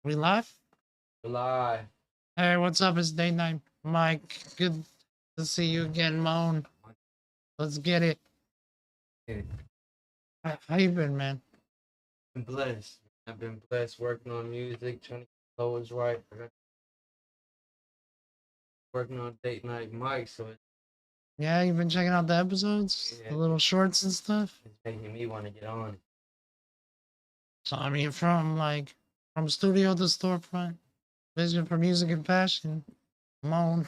We live? July. Hey, what's up? It's day night, Mike. Good to see you again, Moan. Let's get it. I've How you been, man? been blessed. I've been blessed working on music, trying to get flows right. Working on date night mic, so Yeah, you've been checking out the episodes, the little shorts and stuff. it's making me want to get on. So I mean, from studio to storefront, vision for music and passion, Moan.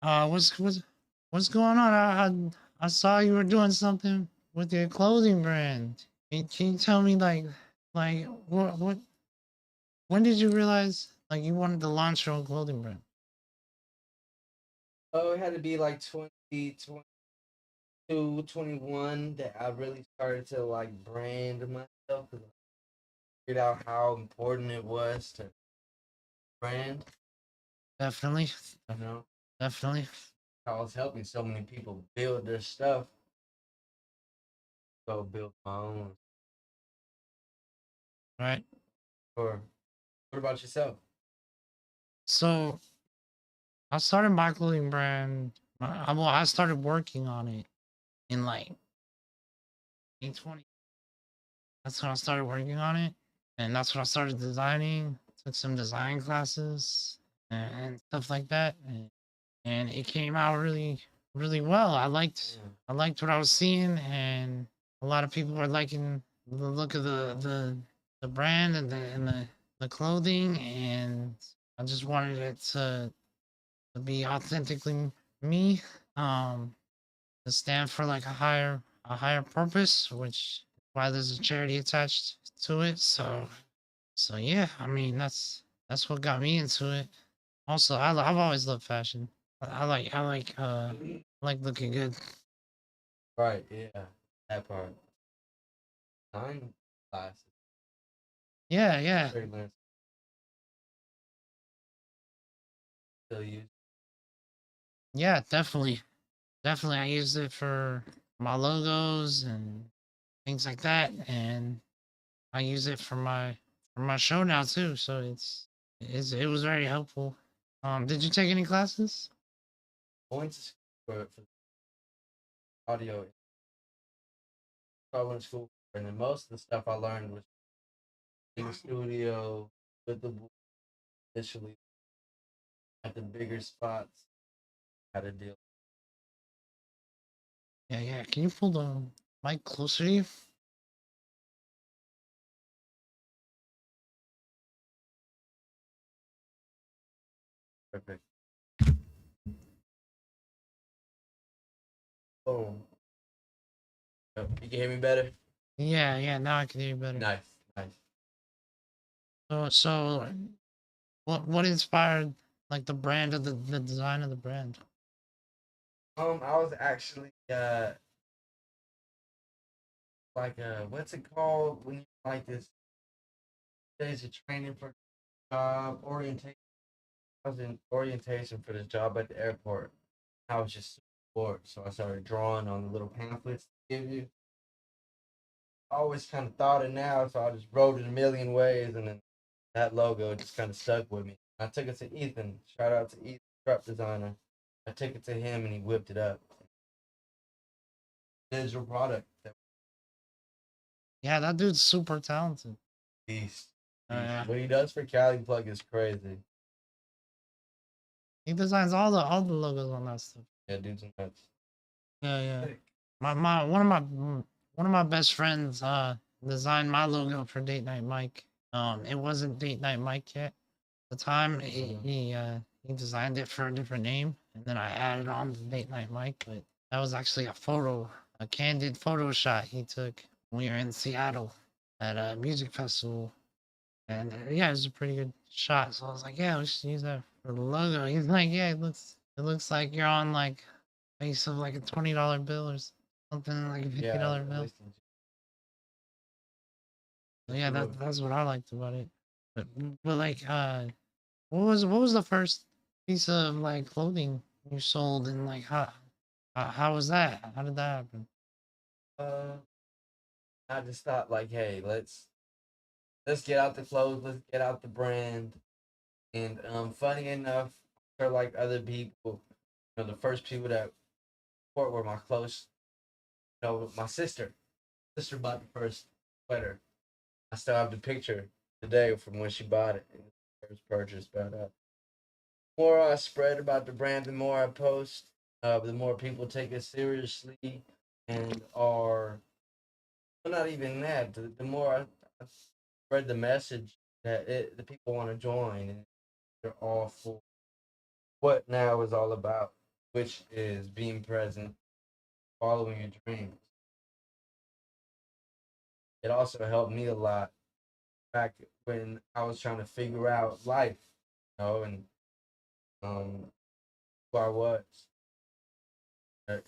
What's going on? I saw you were doing something with your clothing brand. Can you tell me what when did you realize like you wanted to launch your own clothing brand? Oh, it had to be like 2022, 21 that I really started to like brand myself because I figured out how important it was to brand. Definitely, You know, definitely. I was helping so many people build their stuff, so build my own. Right. Or what about yourself? So I started my clothing brand. I started working on it in like 2020. That's when I started working on it, and that's when I started designing. Took some design classes and stuff like that, and it came out really well. I liked what I was seeing, and a lot of people were liking the look of the brand and the clothing, and I just wanted it to be authentically me, um, to stand for like a higher purpose, which is why there's a charity attached to it. So yeah, I mean that's what got me into it. Also, I've always loved fashion. I like looking good. Right, yeah, that part. Nine classes. Yeah, yeah, Sure, learn still use. yeah. Definitely. I use it for my logos and things like that, and I use it for my show now too. So it was very helpful. Did you take any classes? I went to school for audio. I went to school, and then most of the stuff I learned was in the studio with the initially at the bigger spots. How to deal. Yeah, yeah. Can you pull the mic closer to you? Perfect. Boom. Yep. You can hear me better. Yeah, yeah. Now I can hear you better. Nice, nice. So what inspired like the brand of the design of the brand? I was actually like what's it called when you like this days of training for job orientation. I was in orientation for this job at the airport. I was just bored, so I started drawing on the little pamphlets they give you. I always kind of thought it now, so I just wrote it a million ways, and then that logo just kind of stuck with me. I took it to Ethan. Shout out to Ethan, truck designer. I took it to him, and he whipped it up. Digital product. That Yeah, that dude's super talented. beast. Beast. Yeah, What he does for Cali Plug is crazy. he designs all the logos on that stuff. Yeah, dude's nuts. Yeah, yeah. One of my best friends designed my logo for Date Night Mike. It wasn't Date Night Mike yet. At the time he designed it for a different name, and then I added on the Date Night Mike. But that was actually a candid photo shot he took when we were in Seattle at a music festival. And yeah, it was a pretty good shot. So I was like, yeah, we should use that for the logo. He's like, yeah, it looks like you're on like face of like a $20 bill or something like a fifty Yeah, dollar bill. listen, So just yeah, do it. that's what I liked about it. But like what was the first piece of like clothing you sold, and like how was that? How did that happen? I just thought like, hey, let's let's get out the clothes, let's get out the brand. And funny enough, for like other people, the first people that support were my close, my sister. Sister bought the first sweater. I still have the picture today from when she bought it. First purchase, but the more I spread about the brand, the more I post, the more people take it seriously and are well, not even that. The more I spread the message that the people want to join and they're all for what now is all about, which is being present, following your dreams. It also helped me a lot back when I was trying to figure out life, and um, who I was. And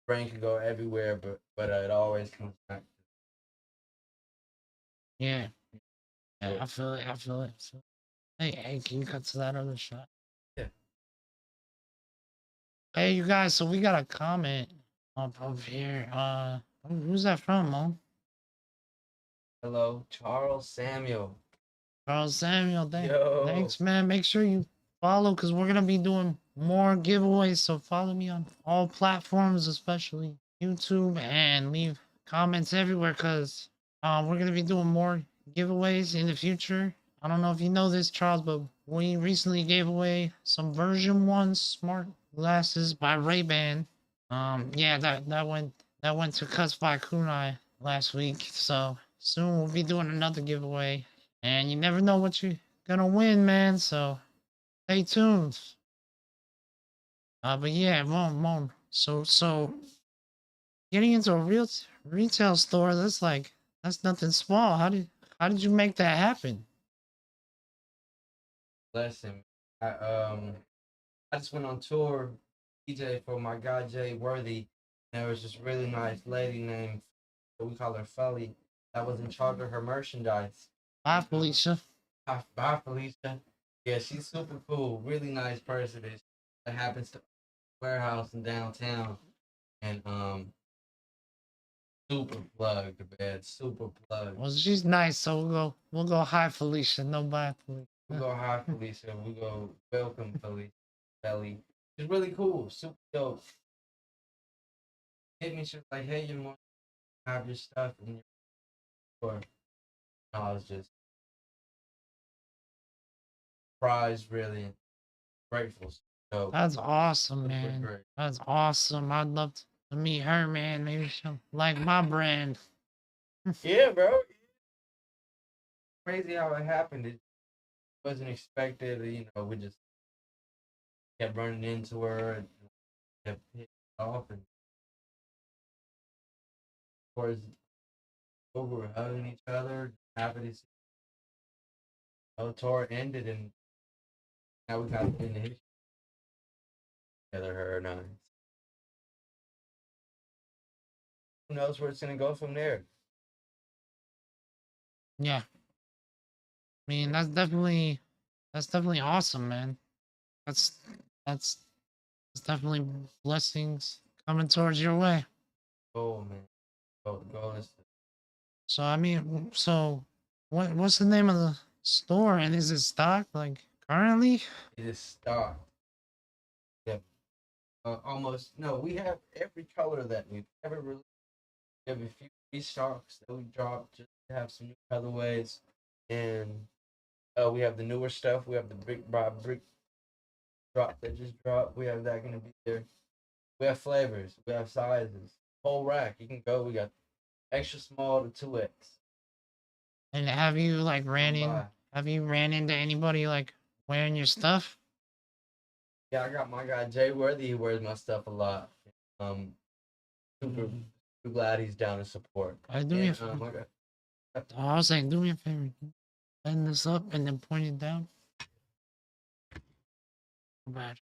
brain can go everywhere, but it always comes back. Yeah, To yeah, it. I feel it. I feel it. So, hey, can you cut to that other shot? Yeah. Hey, you guys. So we got a comment up over here. Who's that from, Mo? Hello, Charles Samuel. Charles Samuel. Yo. Thanks, man. Make sure you follow because we're gonna be doing more giveaways. So follow me on all platforms, especially YouTube, and leave comments everywhere because we're gonna be doing more giveaways in the future. I don't know if you know this, Charles, but we recently gave away some version 1 smart glasses by Ray-Ban. Yeah, that went to Cuts by Kunai last week. So soon we'll be doing another giveaway. And you never know what you're gonna win, man. So stay tuned. But yeah, Mon. So getting into a real retail store, that's nothing small. How did you make that happen? Listen, I just went on tour, DJ for my guy Jay Worthy. And there was this really nice lady named, we call her Felly, that was in charge of her merchandise. Bye, Felicia. Bye, Felicia. Yeah, she's super cool, really nice person. That happens to warehouse in downtown, and super plugged, man, super plugged. Well, she's nice, so we'll go hi, Felicia. No bye, Felicia. We go hi, Felicia. We go welcome, Felicia. Belly. She's really cool, super dope. Hit me, she was like, "Hey, you want to have your stuff in your store?" And I was just surprised, really grateful. So That's awesome, super man. great. That's awesome. I'd love to meet her, man. Maybe she'll like my brand. Yeah, bro. Crazy how it happened. It wasn't expected. We just kept running into her and kept hitting it off, and of course, we were hugging each other, happy to see. The tour ended, and now we got in the history together, her and I. Who knows where it's gonna go from there? Yeah, I mean that's definitely awesome, man. That's that's that's definitely blessings coming towards your way. Oh man, the goal is to, So I mean, so what's the name of the store and is it stocked like currently? it is stocked. Yeah, almost no. We have every color that we've ever released. We have a few restocks that we dropped just to have some new colorways, and we have the newer stuff. We have the brick by brick drop that just dropped. We have that gonna be there. We have flavors. We have sizes. Whole rack. You can go. We got extra small to 2X. And have you like Come by. have you ran into anybody like wearing your stuff? Yeah, I got my guy Jay Worthy. He wears my stuff a lot. Um, super, super glad he's down to support. Do me a And favor. I got Oh, I was saying, do me a favor. Bend this up and then point it down. Bad.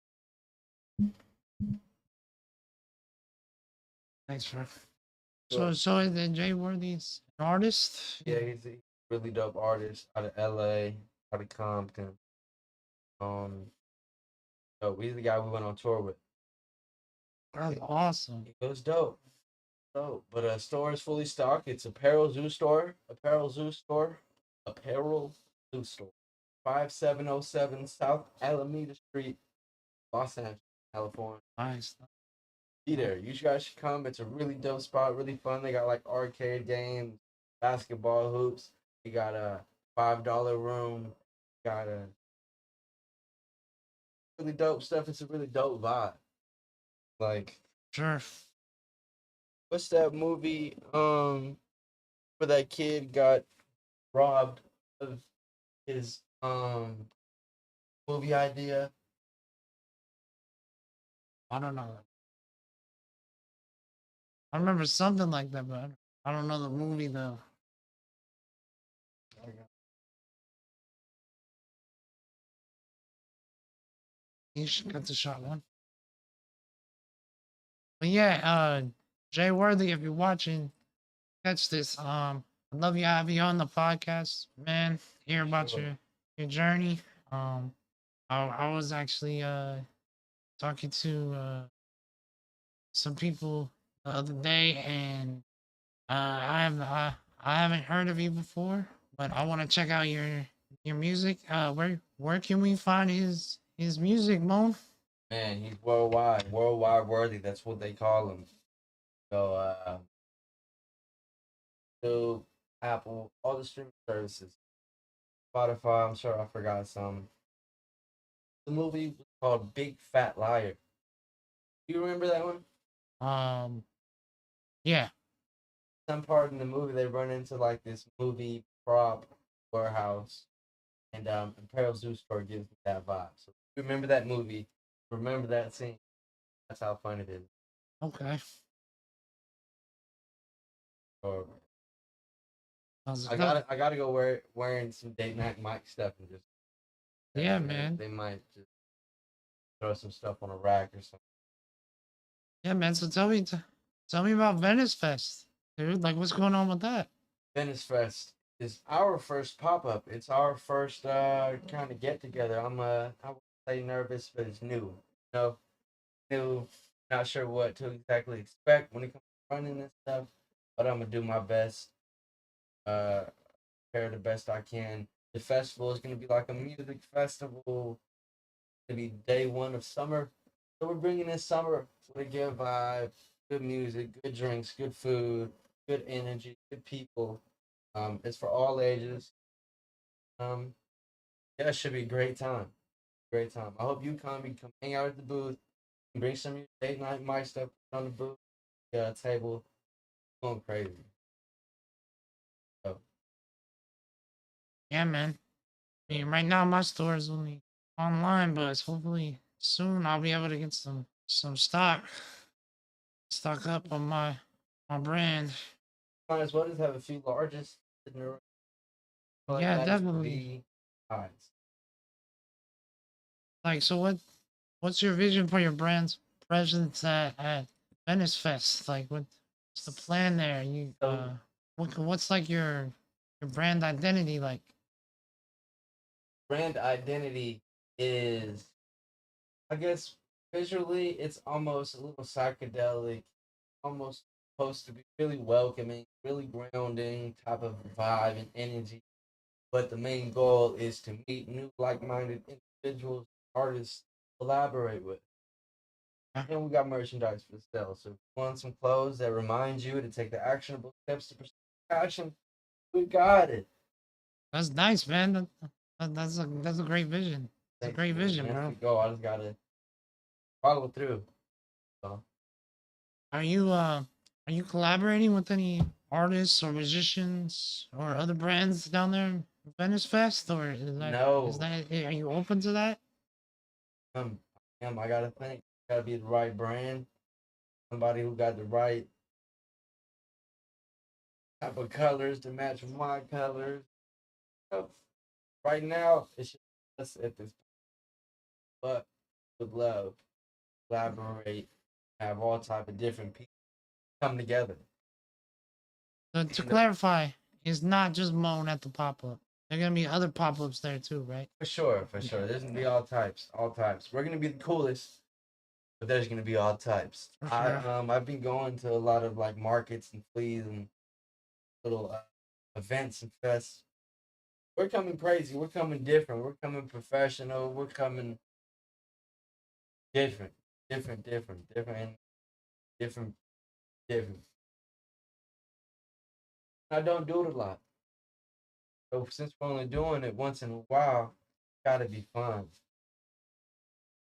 Thanks for. So is the Jay Worthy's an artist? yeah, he's a really dope artist out of LA, out of Compton. So he's the guy we went on tour with. That's awesome. It was dope. So, but store is fully stocked. It's Apparel Zoo Store. Apparel Zoo Store. Apparel Zoo Store. 5707 South Alameda Street, Los Angeles, California. Nice. Be there. You guys should come. It's a really dope spot, really fun. They got like arcade games, basketball hoops. They got a $5 room. Got a really dope stuff. It's a really dope vibe. Like, Sure. what's that movie? Where that kid got robbed of his movie idea. I don't know. I remember something like that, but I don't know the movie though. You should cut the shot one. But yeah, Jay Worthy, if you're watching, catch this. I'd love you have you on the podcast, man. Hear about Sure. your journey. I was actually talking to some people the other day, and I haven't heard of you before, but I want to check out your music. Where can we find his music, Moan? Man, he's worldwide, worldwide worthy. That's what they call him. So, to Apple, all the streaming services, Spotify. I'm sure I forgot some. The movie was called Big Fat Liar. Do you remember that one? Yeah. Some part in the movie they run into like this movie prop warehouse, and Imperial Zoo Store gives me that vibe. So remember that movie, remember that scene. That's how fun it is. Okay. Or Sounds I good. gotta go wearing some Date Night Mike stuff and just Yeah, they, man. they might just throw some stuff on a rack or something. Yeah, man. So tell me about Venice Fest, dude. Like, what's going on with that? Venice Fest is our first pop up. It's our first kind of get together. I would say nervous, but it's new. You know, new. Not sure what to exactly expect when it comes to running and stuff, but I'm gonna do my best. Uh, prepare the best I can. The festival is gonna be like a music festival. It's gonna be day one of summer, so we're bringing in summer with a good vibe, good music, good drinks, good food, good energy, good people. It's for all ages. Um, yeah, it should be a great time. Great time. I hope you come. You come hang out at the booth. Bring some of your date night mic stuff on the booth. Yeah, table. Going crazy. So, Yeah, man. I mean, right now my store is only online, but hopefully soon I'll be able to get some stock up on my brand. might as well just have a few largest in the like Yeah, that is for definitely. the eyes. Like, so what's your vision for your brand's presence at Venice Fest? Like, what's the plan there? You So what's like your brand identity like? brand identity is, I guess, visually it's almost a little psychedelic, almost supposed to be really welcoming, really grounding type of vibe and energy. But the main goal is to meet new like-minded individuals, artists, collaborate with. Yeah, And we got merchandise for sale. So if you want some clothes that remind you to take the actionable steps to pursue passion, we got it. that's nice, man. That's a great vision. It's a Thank great you, man. vision, That's bro. the goal. I just gotta follow through. So Are you collaborating with any artists or musicians or other brands down there in Venice Fest, or is no, that are you open to that? um, I gotta think. Gotta be the right brand. Somebody who got the right type of colors to match my colors. So, right now, it's just us at this, but with love, collaborate, have all type of different people come together. To And clarify, it's not just Moan at the pop up. There are gonna be other pop ups there too, right? for sure, for sure, there's gonna be all types, all types. We're gonna be the coolest. but there's gonna be all types. For sure. I've been going to a lot of like markets and fleas and little events and fests. We're coming crazy. We're coming different. We're coming professional. We're coming different, and different, different. I don't do it a lot. So since we're only doing it once in a while, gotta be fun.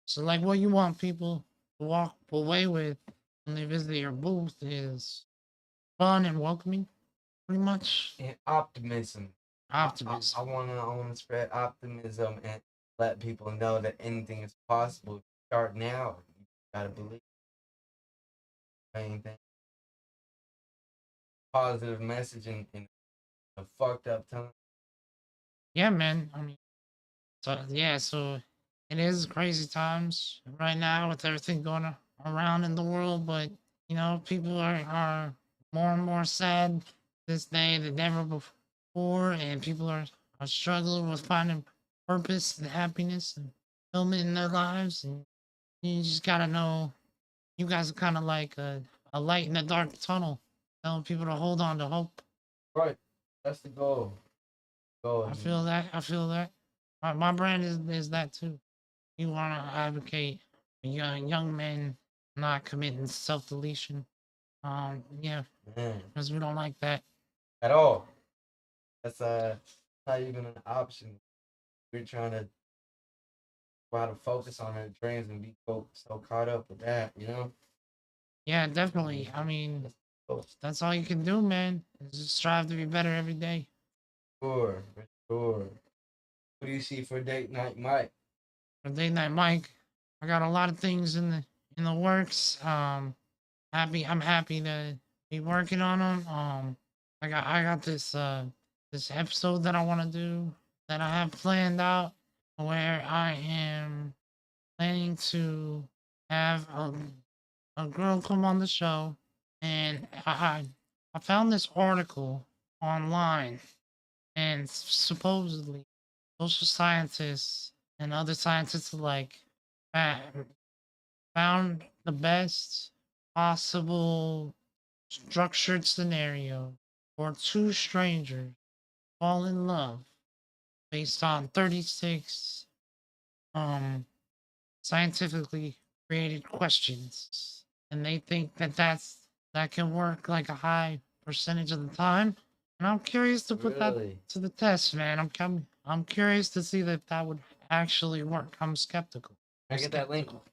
So, like, what you want people to walk away with when they visit your booth is fun and welcoming, pretty much. And optimism. Optimism. I wanna spread optimism and let people know that anything is possible. Start now. You gotta believe. Main thing. Positive message in a fucked up time. Yeah, man. I mean, so it is crazy times right now with everything going around in the world, but people are more and more sad this day than ever before, and people are struggling with finding purpose and happiness and fulfillment in their lives, and you just gotta know you guys are kind of like a light in the dark tunnel, telling people to hold on to hope. Right. That's the goal. I feel that. I feel that. My brand is that too. You want to advocate young men not committing self deletion. Yeah, Man. because we don't like that At all. That's not even an option. We're trying to try to focus on our dreams and be so caught up with that, you know? Yeah, definitely. I mean, that's all you can do, man. Is just strive to be better every day. Sure, for sure. What do you see for date night, Mike? For date night, Mike, I got a lot of things in the works. I'm happy to be working on them. I got this episode that I want to do that I have planned out where I am planning to have a girl come on the show, and I found this article online, and supposedly social scientists and other scientists alike uh, found the best possible structured scenario for two strangers fall in love based on 36 um scientifically created questions, and they think that can work like a high percentage of the time, and I'm curious to put that Really? to the test, man. I'm curious to see that that would actually work. I'm skeptical. Can I'm I get that link? skeptical.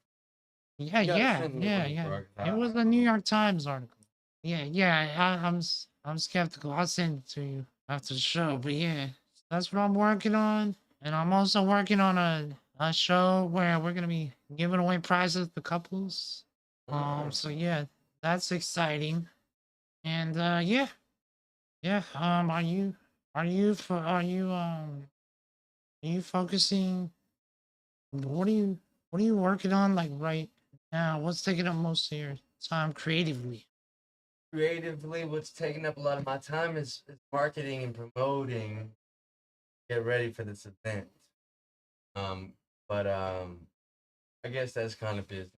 Yeah, You gotta yeah, send me the yeah, link, yeah. bro. It was a New York Times article. Yeah, yeah. I'm skeptical. I'll send it to you after the show. But yeah, that's what I'm working on, and I'm also working on a show where we're gonna be giving away prizes to couples. So yeah, that's exciting. And yeah, yeah. Are you focusing? What are you what are you working on like right now? What's taking up most of your time creatively? Creatively, what's taking up a lot of my time is marketing and promoting. Get ready for this event. Um, but I guess that's kind of business.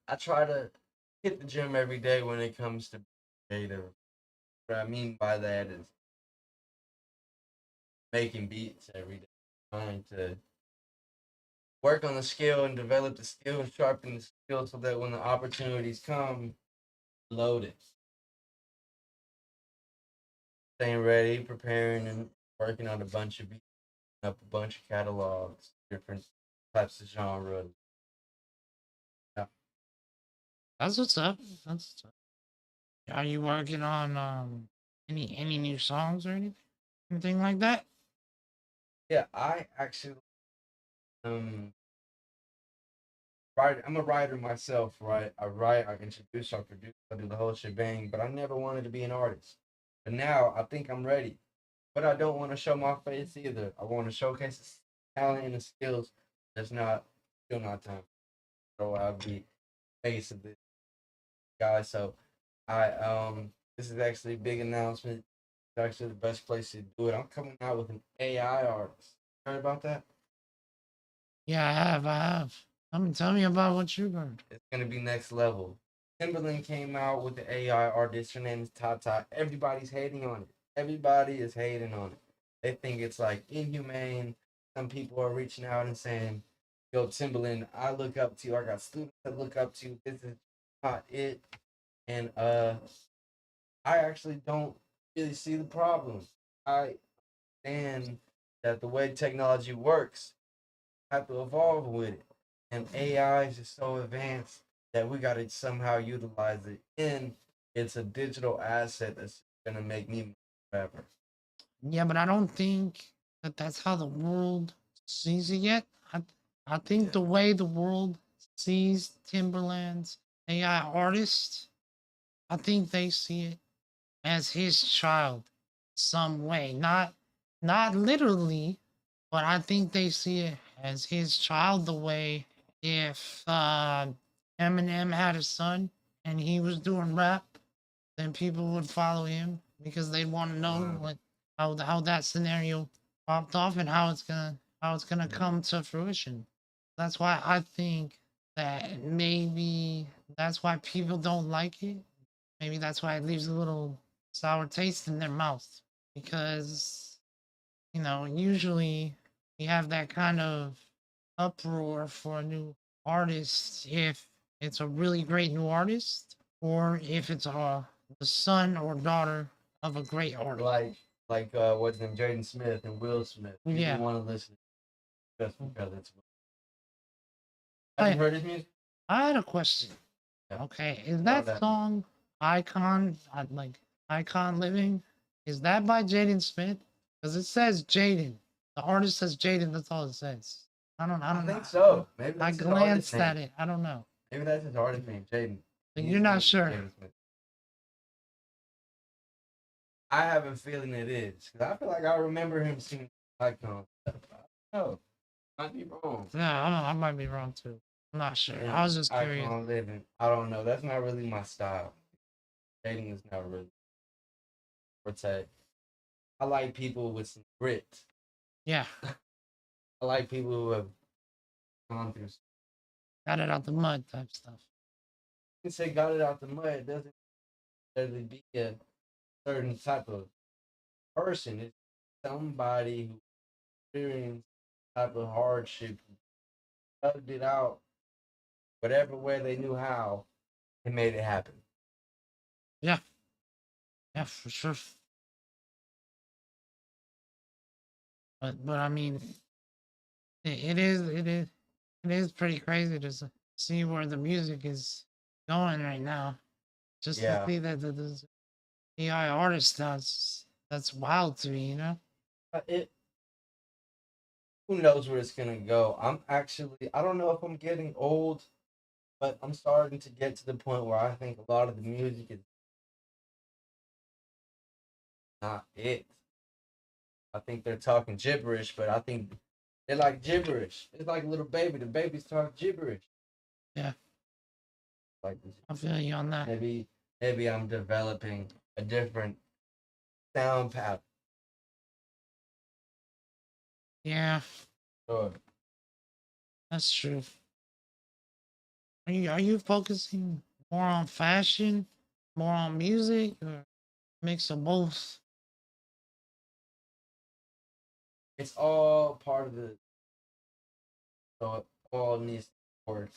I try to hit the gym every day when it comes to creative. What I mean by that is making beats every day, trying to work on the skill and develop the skill and sharpen the skill so that when the opportunities come, load it. Staying ready, preparing, and working on a bunch of beats, up a bunch of catalogs, different types of genres. Yeah. That's what's up. That's what's up. Are you working on any new songs or anything like that? Yeah, I actually um write. I'm a writer myself, right? I write, I introduce, I produce, I do the whole shebang. But I never wanted to be an artist. But now I think I'm ready. But I don't want to show my face either. I want to showcase the talent and the skills. There's not still not time. So I'll be face of this guy. So I this is actually a big announcement. It's actually the best place to do it. I'm coming out with an AI artist. Heard about that? Yeah, I have. Tell me about what you heard. It's gonna be next level. Timberland came out with the AI artist. Her name is Tata. Everybody's hating on it. Everybody is hating on it. They think it's like inhumane. Some people are reaching out and saying, "Yo, Timberland, I look up to you. I got students that look up to you. This is not it." And I actually don't really see the problem. I understand that the way technology works, you have to evolve with it. And AI is just so advanced that we got to somehow utilize it. And it's a digital asset that's going to make me forever. Yeah, but I don't think that that's how the world sees it yet. I think the way the world sees Timberland's AI artist, I think they see it as his child some way. Not literally, but I think they see it as his child the way if Eminem had a son and he was doing rap, then people would follow him because they'd want to know what how that scenario popped off and how it's gonna come to fruition. That's why I think that maybe that's why people don't like it. Maybe that's why it leaves a little sour taste in their mouth because usually we have that kind of uproar for a new artist if it's a really great new artist or if it's the son or daughter of a great artist. What's his name, Jaden Smith and Will Smith. People Yeah. want to listen just because it's. I- Have you heard his music? I had a question. Yeah. Okay, is that song Icon, like Icon Living, is that by Jaden Smith? Because it says Jaden. The artist says Jaden, that's all it says. I don't I know. think so. Maybe I that's his artist glanced name. at it. I don't know. Maybe that's his artist name, Jaden. But you're not sure. Jaden Smith. I have a feeling it is because I feel like I remember him singing Icon. Oh, might be wrong. Yeah, I might be wrong too. I'm not sure. And I was just curious. Icon Living. I don't know. That's not really my style. Dating is not really forte. I like people with some grit. Yeah. I like people who have gone through. Got it out the mud type stuff. You can say got it out the mud. It doesn't necessarily be a certain type of person. It's somebody who experienced type of hardship, tugged it out, whatever way they knew how, and made it happen. Yeah. Yeah, for sure. But I mean, it is pretty crazy to see where the music is going right now. Just to see that the AI artist that's wild to me, Who knows where it's gonna go? I don't know if I'm getting old, but I'm starting to get to the point where I think a lot of the music is not it. I think they're talking gibberish, but I think they're like gibberish. It's like a little baby. The babies talk gibberish. Yeah. Like I feel you on that. Maybe I'm developing a different sound pattern. Yeah. Sure. That's true. Are you focusing more on fashion, more on music, or mix of both? It's all part of the. So it all needs to work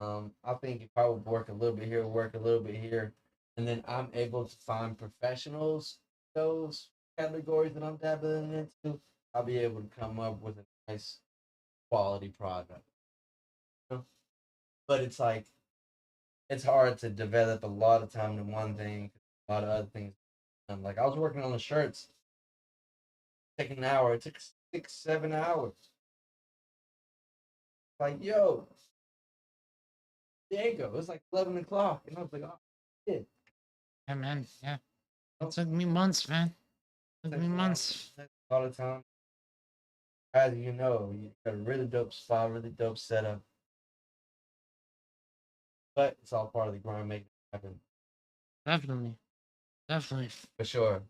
on. I think if I would work a little bit here, work a little bit here, and then I'm able to find professionals those categories that I'm dabbling into, I'll be able to come up with a nice quality product. But it's like it's hard to develop a lot of time to one thing, a lot of other things. Like I was working on the shirts, taking an hour. It took 6, 7 hours. Like yo, Diego, it was like 11 o'clock, and I was like, oh, shit. Yeah, man. Yeah. It took me months, man. It took me months. A lot of time. As you know, you got a really dope spot, really dope setup. But it's all part of the grind making it happen. Definitely. Definitely. For sure.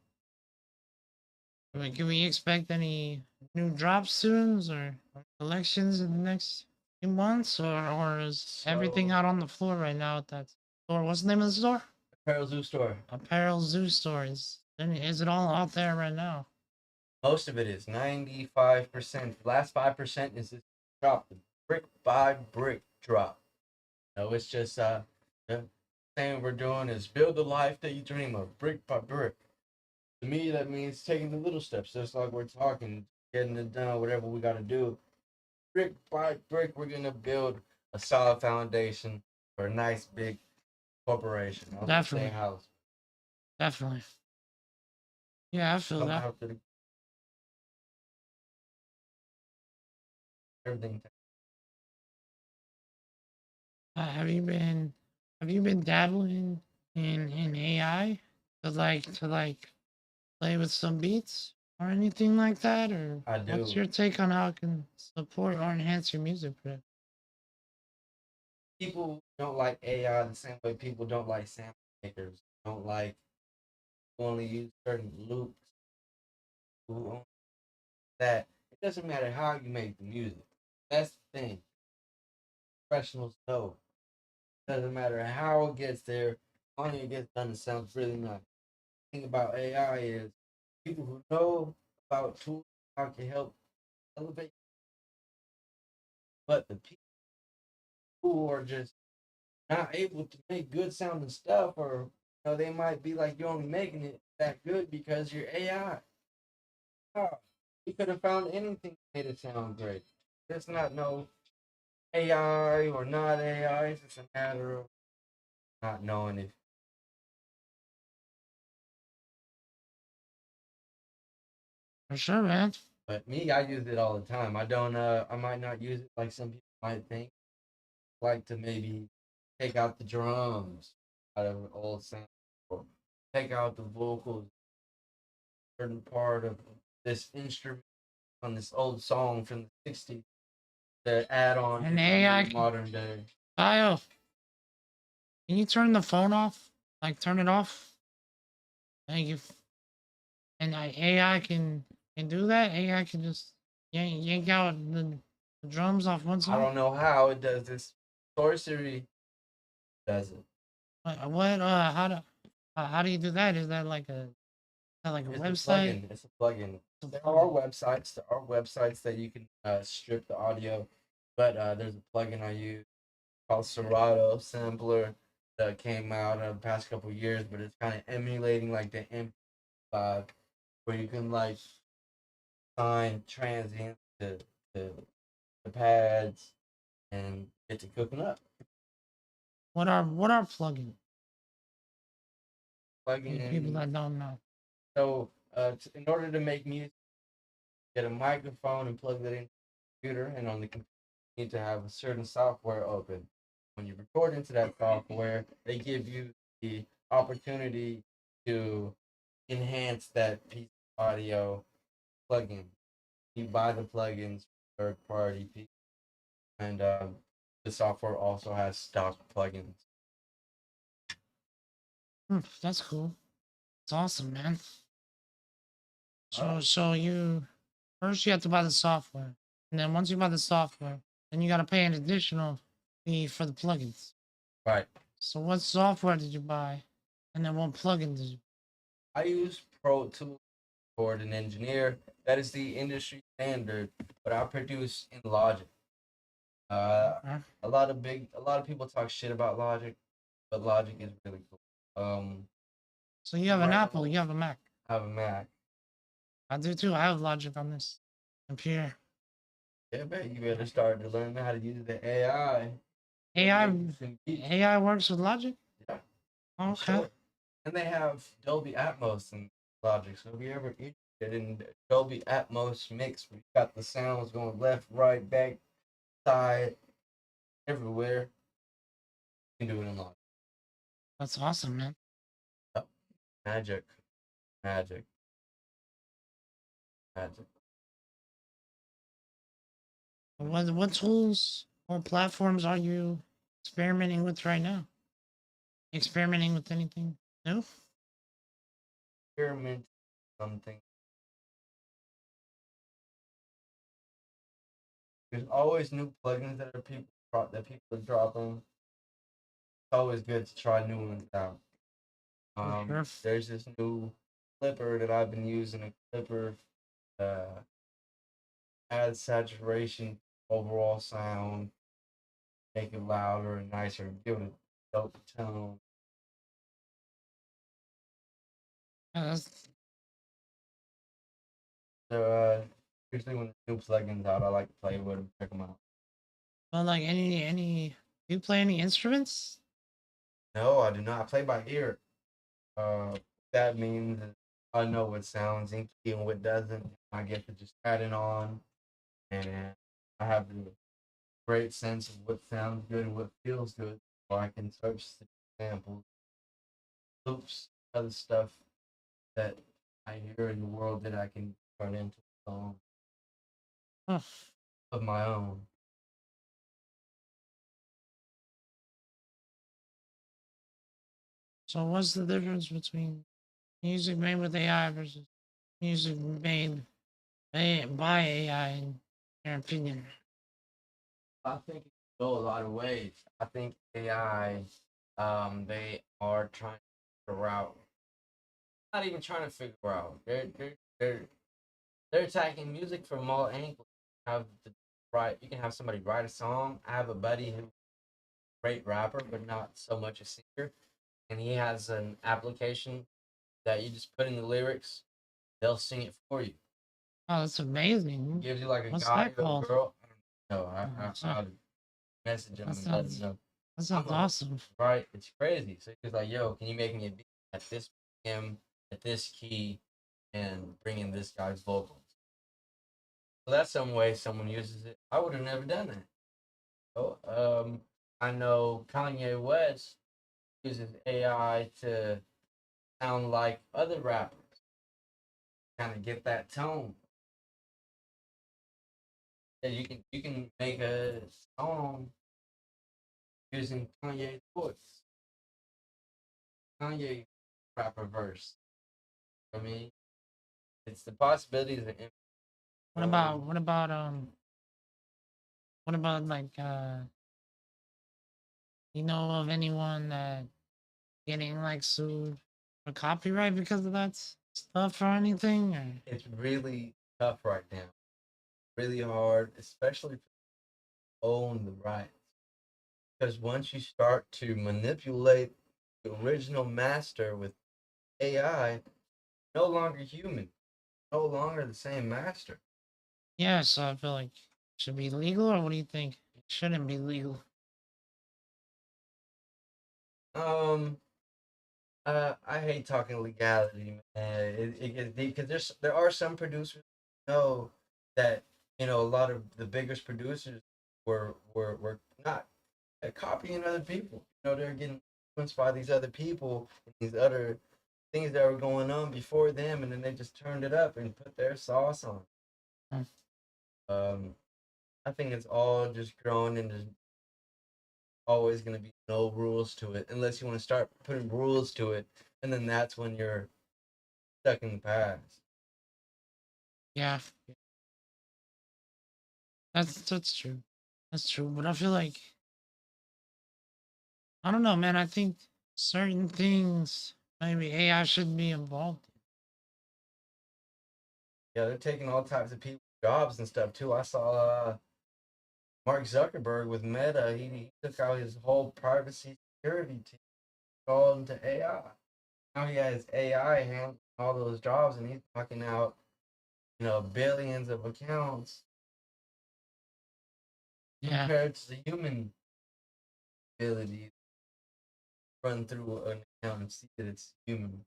Can we expect any new drops soon or collections in the next few months, or is everything So, out on the floor right now at that store? What's the name of the store? Apparel Zoo Store. Apparel Zoo Store. Is it all out there right now? Most of it is 95%. The last 5% is this drop, the brick by brick drop. No, it's just the thing we're doing is build the life that you dream of, brick by brick. To me, that means taking the little steps, just like we're talking, getting it done, whatever we got to do. Brick by brick, we're gonna build a solid foundation for a nice big corporation. I was gonna say Definitely, house. definitely. Yeah, I feel Come that. after the everything. Have you been dabbling in AI to play with some beats or anything like that? Or I what's do. your take on how it can support or enhance your music production? People don't like AI the same way people don't like sample makers. Don't like only use certain loops. Who own that? It doesn't matter how you make the music. That's the thing. Professionals know. Doesn't matter how it gets there. Only it gets done, it sounds really nice. The thing about AI is people who know about tools how it can help elevate, but the people who are just not able to make good sounding stuff, or they might be like you're only making it that good because you're AI. Oh, you could have found anything that made it sound great. It's not no AI or not AI. It's just a matter of not knowing it. For sure, man. But me, I use it all the time. I don't. I might not use it like some people might think. Like to maybe take out the drums out of an old sample, or take out the vocals, certain part of this instrument on this old song from the '60s to add on And into AI the can. modern day. Kyle, can you turn the phone off? Like turn it off? Thank you. And AI can do that. AI can just yank out the drums off one I song. don't know how it does this. Sorcery does it. What? How do you do that? Is that like a It's a website? plugin. It's a plugin. It's a There are plugin. websites. There are websites that you can strip the audio, but there's a plugin I use called Serato Sampler that came out in the past couple of years, but it's kind of emulating like the MP5, where you can like sign transients to the pads and get to cooking up. What are plugins? People Plugin. that don't know. So in order to make music, get a microphone and plug that in the computer, and on the computer you need to have a certain software open. When you record into that software, they give you the opportunity to enhance that piece of audio plugin. You buy the plugins third party people, and the software also has stock plugins. That's cool. It's awesome, man. So Oh, so you first you have to buy the software, and then once you buy the software, then you got to pay an additional fee for the plugins. right. So what software did you buy, and then what plugin did you? I use Pro Tools for an engineer. That is the industry standard, but I produce in Logic. Uh, Huh? a lot of people talk shit about Logic, but Logic is really cool. So you have I'm an writing a Apple, whole you have a Mac. have a Mac. I do too. I have Logic on this computer. Yeah, man, you better start to learn how to use the AI. Start AI making some beats. AI works with Logic. Yeah, for Okay. sure. And they have Dolby Atmos and Logic. So if you're ever interested in Dolby Atmos mix, where you got the sounds going left, right, back, side, everywhere, you can do it in Logic. That's awesome, man. Yep. Magic, magic, magic. What tools or platforms are you experimenting with right now? Experimenting with anything new? Experiment something. There's always new plugins that people are dropping. It's always good to try new ones out. For sure. There's this new clipper that I've been using. A clipper adds saturation, overall sound, make it louder and nicer, give it a dope tone. Yeah, that's, So usually when new plugins out, I like to play with them, check them out. well, like do you play any instruments? No, I do not. I play by ear. That means I know what sounds in key and what doesn't. I get to just add it on, and I have a great sense of what sounds good and what feels good, so I can search samples, loops, other stuff that I hear in the world that I can turn into a song Huh. of my own. So what's the difference between music made with AI versus music made by AI in your opinion? I think it can go a lot of ways. I think AI, they are trying to figure out, not even trying to figure out. They're attacking music from all angles. Have the you can have somebody write a song. I have a buddy who's a great rapper, but not so much a singer, and he has an application that you just put in the lyrics. They'll sing it for you. Oh, that's amazing. Gives you like a What's guy that or a called? girl. No, So, I'll message him that and let him sounds know. that I'm sounds a awesome. right. It's crazy. So he's like, "Yo, can you make me a beat at this PM, at this key, and bring in this guy's vocals?" So that's some way someone uses it. I would have never done that. Oh, I know Kanye West uses AI to sound like other rappers, kind of get that tone. And you can make a song using Kanye's voice, Kanye rapper verse. I mean, it's the possibilities are infinite. What about what about like you know of anyone that getting like sued for copyright because of that stuff or anything? Or It's really tough right now. Really hard, especially to own the rights. Because once you start to manipulate the original master with AI, no longer human, no longer the same master. yeah, so I feel like it should be legal, or what do you think? It shouldn't be legal. Um, I hate talking legality, man. It gets deep because there are some producers who know that a lot of the biggest producers were not copying other people. They're getting influenced by these other people and these other things that were going on before them, and then they just turned it up and put their sauce on. Hmm. Um, I think it's all just growing, and there's always going to be no rules to it unless you want to start putting rules to it, and then that's when you're stuck in the past. Yeah, that's true. That's true. But I feel like I don't know, man. I think certain things maybe AI shouldn't be involved Yeah, they're taking all types of people's jobs and stuff too. I saw Mark Zuckerberg with Meta. He took out his whole privacy security team, all into AI. Now he has AI handling all those jobs, and he's knocking out billions of accounts in. Yeah. compared to the human ability to run through an account and see that it's human.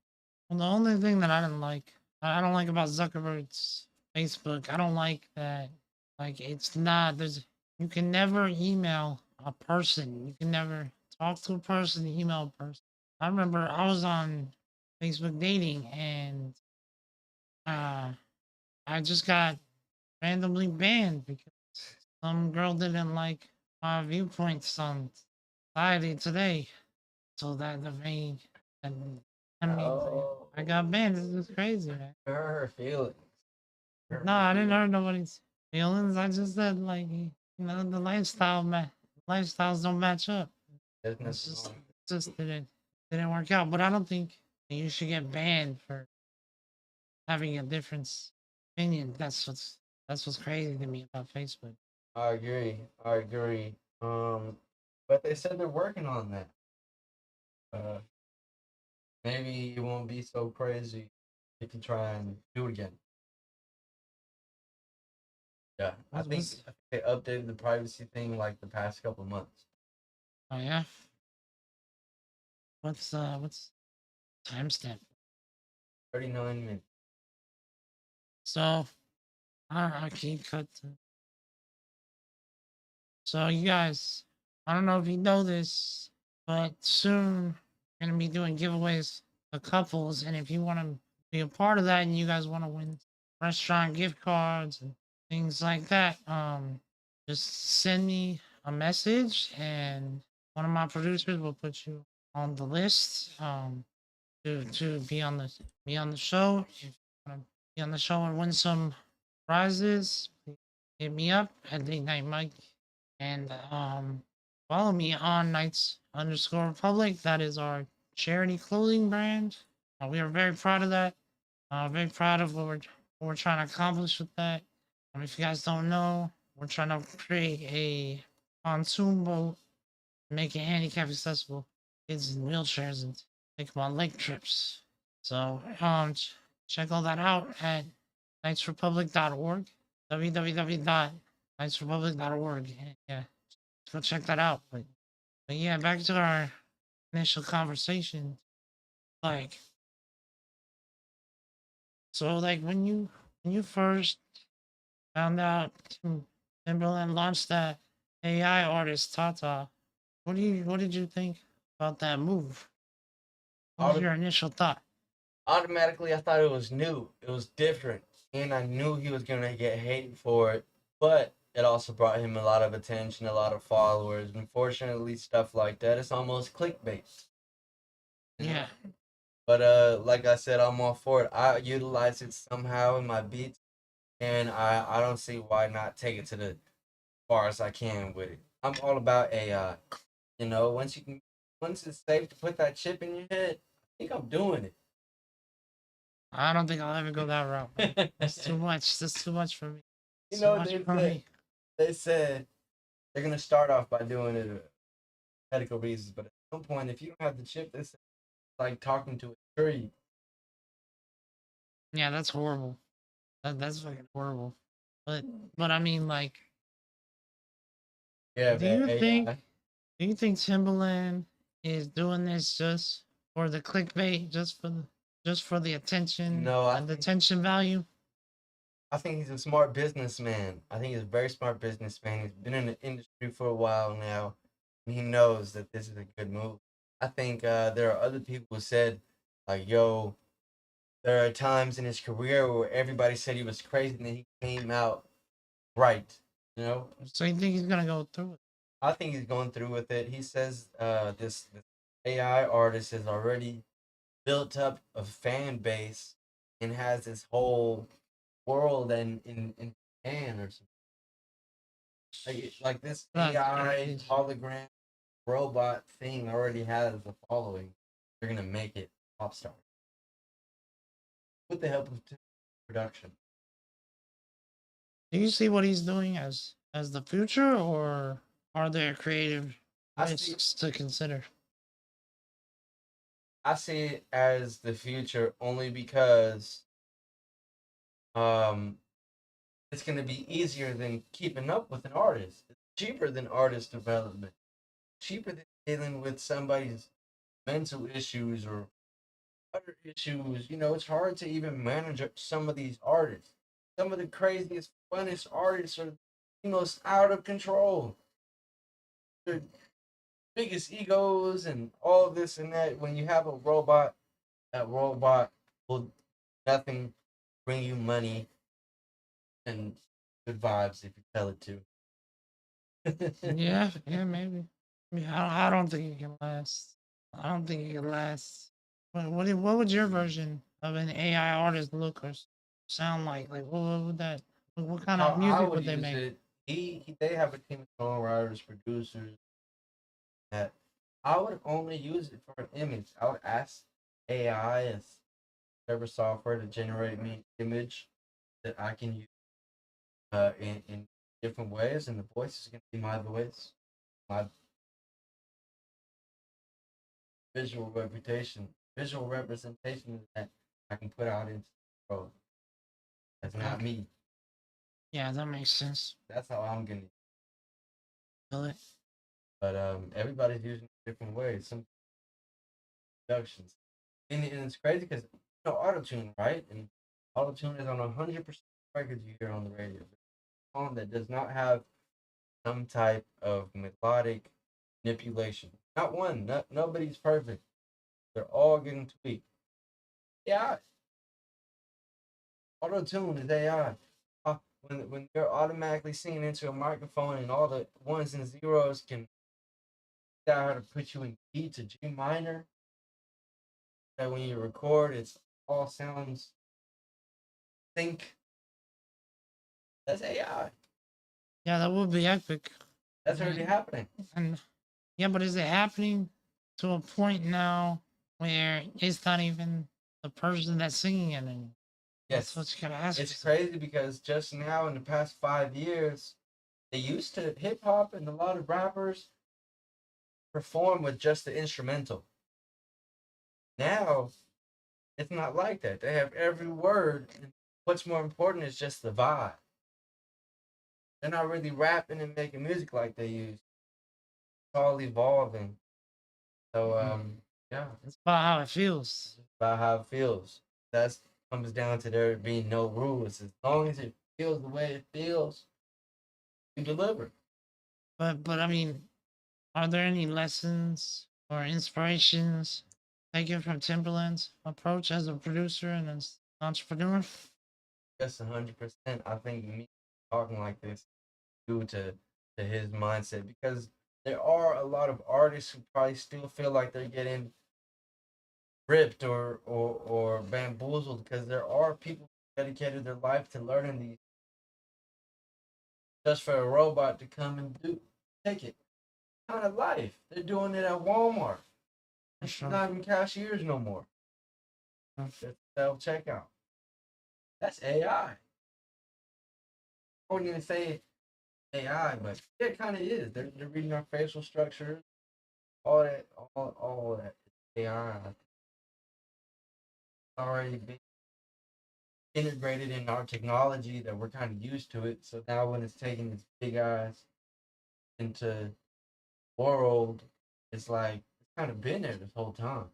Well, the only thing that I don't like about Zuckerberg's Facebook, I don't like that. Like, it's not, there's, you can never email a person. You can never talk to a person, email a person. I remember I was on Facebook dating and uh, I just got randomly banned because some girl didn't like my viewpoints on society today. So that the main, and I mean, Oh, I got banned. This is crazy, man. her feelings. Her No, I didn't feelings. hurt nobody's Feelings. I just said like the lifestyles don't match up. There's It's nothing just wrong. didn't work out. But I don't think you should get banned for having a different opinion. That's what's crazy to me about Facebook. I agree. I agree. But they said they're working on that. Uh, Maybe it won't be so crazy if you try and do it again. Yeah, What's I think they updated the privacy thing like the past couple months. oh yeah? What's timestamp? 39 minutes. So I keep cut. So you guys, I don't know if you know this, but soon we're gonna be doing giveaways to couples, and if you want to be a part of that, and you guys want to win restaurant gift cards and things like that, just send me a message, and one of my producers will put you on the list, to be on the show. If you want to be on the show and win some prizes, please hit me up at Late Night Mike, and follow me on Knights_Republic. That is our charity clothing brand. We are very proud of that. Very proud of what we're trying to accomplish with that. If you guys don't know, we're trying to create a pontoon boat, make it handicap accessible, kids in wheelchairs, and take them on lake trips. So check all that out at knightsrepublic.org, www.knightsrepublic.org. Yeah, go check that out. But yeah, back to our initial conversation. Like, so like when you first found out Timberland launched that AI artist Tata, what did you think about that move? What was Auto- your initial thought? Automatically, I thought it was new. It was different, and I knew he was gonna get hated for it. But it also brought him a lot of attention, a lot of followers. Unfortunately, stuff like that, it's almost clickbait. You know. Yeah, But like I said, I'm all for it. I utilize it somehow in my beats, and I don't see why not take it to the far as I can with it. I'm all about AI. You know, once it's safe to put that chip in your head, I think I'm doing I don't think I'll ever go that route, man. That's too it. much. That's too much for me. You It's too know, much for me. they said they're gonna start off by doing it for medical reasons, but at some point, if you don't have the chip, it's like talking to a tree. Yeah, that's horrible. That's fucking horrible. But but I mean, like, Yeah, do man, you think AI. do you think Timberland is doing this just for the clickbait, just for the attention No, and the attention value? I think he's a smart businessman. I think he's a very smart businessman. He's been in the industry for a while now, and he knows that this is a good move. I think there are other people who said, like, yo, there are times in his career where everybody said he was crazy, and then he came out right. You know, So you think he's gonna go through it? I think he's going through with it. He says this AI artist has already built up a fan base and has this whole world in Japan or something. Like this That's AI crazy. hologram robot thing already has a following. They're gonna make it pop star with the help of production. Do you see what he's doing as the future, or are there creative I see risks to consider? I see it as the future only because um it's gonna be easier than keeping up with an artist. It's cheaper than artist development. Cheaper than dealing with somebody's mental issues or other issues. You know, it's hard to even manage some of these artists. Some of the craziest, funnest artists are the most out of control. Their biggest egos and all this and that. When you have a robot, that robot will nothing bring you money and good vibes if you tell it to. Yeah, yeah, maybe. I don't think it can last. I don't think it can last. What would your version of an AI artist look or sound like? Like, what would that What kind How of I music would would they use make? it, they have a team of songwriters, producers that I would only use it for an image. I would ask AI and server software to generate me an image that I can use in different ways, and the voice is going to be my voice, my visual reputation, visual representation that I can put out into the world. That's not Okay. me. Yeah, that makes sense. That's how I'm gonna. Feel it. But everybody's using it different ways. Some productions, and it's crazy because auto tune, right? And auto tune is on 100% records you hear on the radio. A song that does not have some type of melodic manipulation. Not one. Nobody's perfect. They're all getting tweaked. Yeah, auto tune is AI. When they're automatically singing into a microphone and all the ones and zeros can figure out how to put you in key to G minor, that when you record, it's all sounds sync. That's AI. Yeah, that would be epic. That's already happening. And yeah, but is it happening to a point now where it's not even the person that's singing it anymore? That's Yes, what you gotta ask it's yourself. crazy because just now in the past 5 years, they used to hip hop and a lot of rappers perform with just the instrumental. Now it's not like that. They have every word. And what's more important is just the vibe. They're not really rapping and making music like they used. It's all evolving. So yeah, It's about how it feels. it's about how it feels. That comes down to there being no rules. As long as it feels the way it feels, you deliver. But I mean, are there any lessons or inspirations taken from Timberland's approach as a producer and as an entrepreneur? Just 100%. I think me talking like this due to his mindset because there are a lot of artists who probably still feel like they're getting ripped or bamboozled because there are people who dedicated their life to learning these just for a robot to come and take it. Kind of life. They're doing it at Walmart. It's Sure. not even cashiers no more. It's self checkout. That's AI. I wouldn't even say AI, but it kind of is. They're reading our facial structures, all that, all that AI already been integrated in our technology that we're kind of used to it. So now when it's taking its big eyes into world, it's like it's kind of been there this whole time.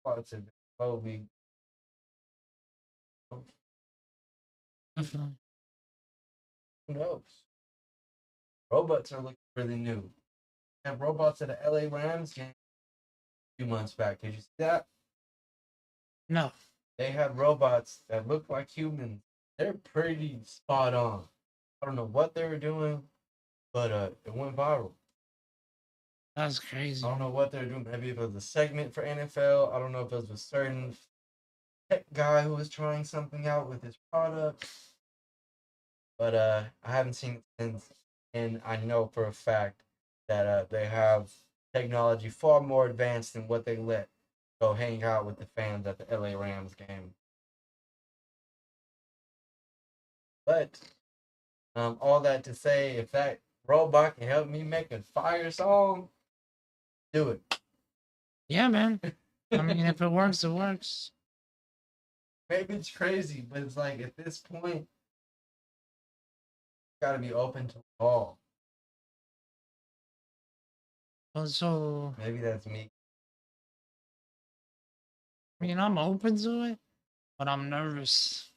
Parts of it slowly. Definitely. Who knows? Robots are looking really new. We have robots at the LA Rams game a few months back. Did you see that? No. They had robots that look like humans. They're pretty spot on. I don't know what they were doing, but it went viral. That's crazy. I don't know what they're doing. Maybe it was a segment for NFL. I don't know if it was a certain tech guy who was trying something out with his product. But I haven't seen it since, and I know for a fact that they have technology far more advanced than what they let go hang out with the fans at the LA Rams game. But all that to say, if that robot can help me make a fire song, do it. Yeah, man. I mean, if it works, it works. Maybe it's crazy, but it's like at this point, got to be open to all. But so, Maybe that's me. I mean, I'm open to it, but I'm nervous.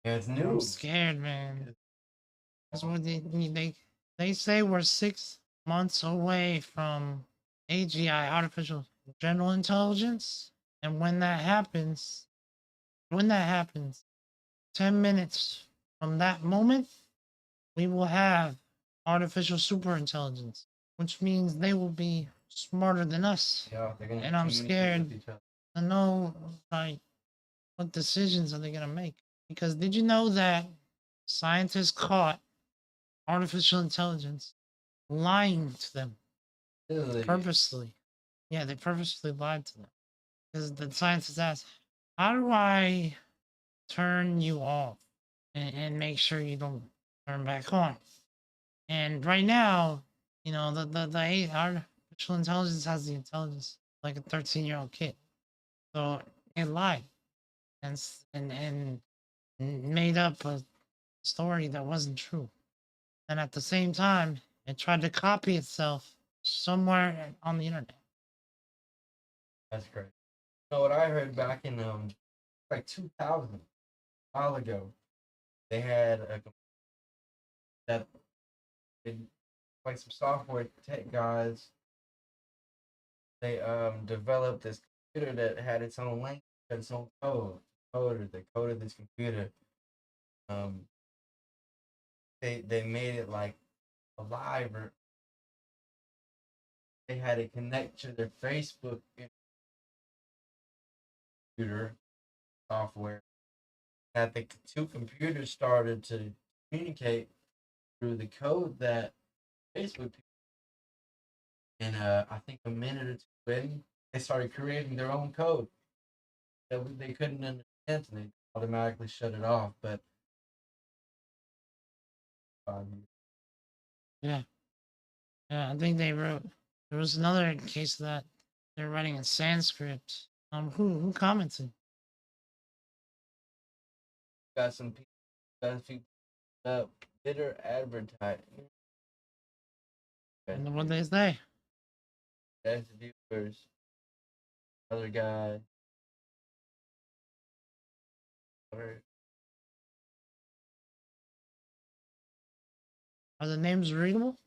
Yeah, it's I'm new. scared, man. That's what they say we're 6 months away from AGI, artificial general intelligence, and when that happens, 10 minutes from that moment, we will have artificial super intelligence, which means they will be smarter than us. Yeah, they're gonna And I'm communicate with scared each other. to know, like, what decisions are they gonna make? Because did you know that scientists caught artificial intelligence lying to them Really? purposely? Yeah, they purposely lied to them. Because the scientists asked, how do I turn you off and make sure you don't turn back on? And right now, you know, the artificial intelligence has the intelligence like a 13-year-old kid. So it lied and made up a story that wasn't true. And at the same time, it tried to copy itself somewhere on the internet. That's great. You know what I heard back in like 2000, a while ago, they had a that like some software tech guys. They developed this computer that had its own language, had its own code. They coded this computer. Um, they made it like alive, or they had it connect to their Facebook computer software. That the two computers started to communicate through the code that Facebook. And I think a minute or two in, they started creating their own code that they couldn't understand, and they automatically shut it off. But um, Yeah, yeah. I think they wrote. There was another case of that they're writing in Sanskrit. Who commented? got some people, got a few bitter advertising. And what they say? That's viewers. Other guy. Or, Are the names readable?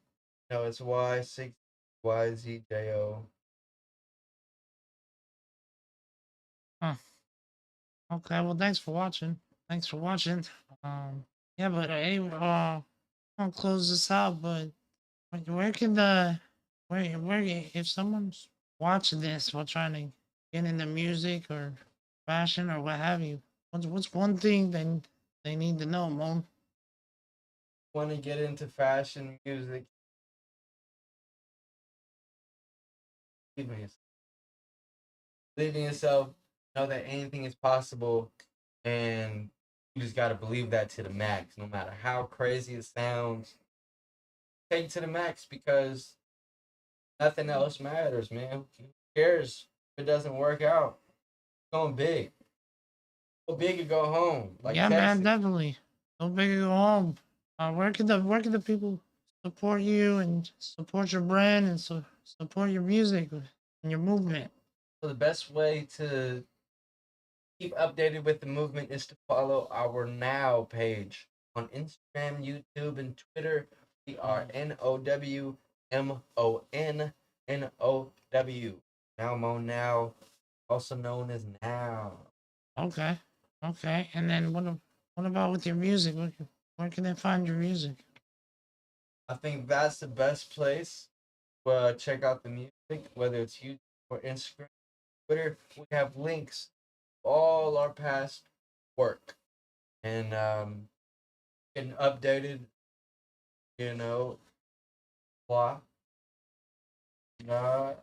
no, it's Y6YZJO. Huh. Okay. Well, thanks for watching. Thanks for watching. Yeah, but hey, I'll close this out. But where can the where if someone's watching this while trying to get into music or fashion or what have you, what's one thing they need to know, Mon? Want to get into fashion, music? Believe in yourself. Know that anything is possible, and you just got to believe that to the max, no matter how crazy it sounds. Take it to the max, because nothing else matters, man. Who cares if it doesn't work out? Going big. Go big or go home. Like Yeah, man, Texas. definitely. Go big or go home. Where can the people support you and support your brand and support your music and your movement? So the best way to keep updated with the movement is to follow our Now page on Instagram, YouTube, and Twitter. We are NOWMONNOW. Now Mo Now, also known as Now. Okay, okay. And then what about with your music? Where can they find your music? I think that's the best place to check out the music, whether it's YouTube or Instagram, Twitter. We have links to all our past work, and getting updated, you know, blah. Uh,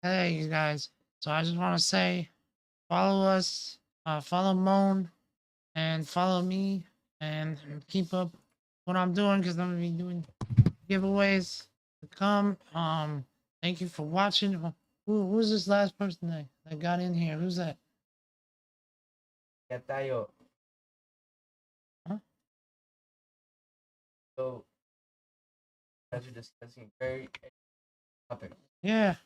Hey, you guys. So I just want to say, follow us, follow Moan, and follow me, and keep up what I'm doing because I'm gonna be doing giveaways to come. Thank you for watching. Who's this last person that got in here? Who's that? ya tayo. Huh? So, as you're discussing very topic. Yeah.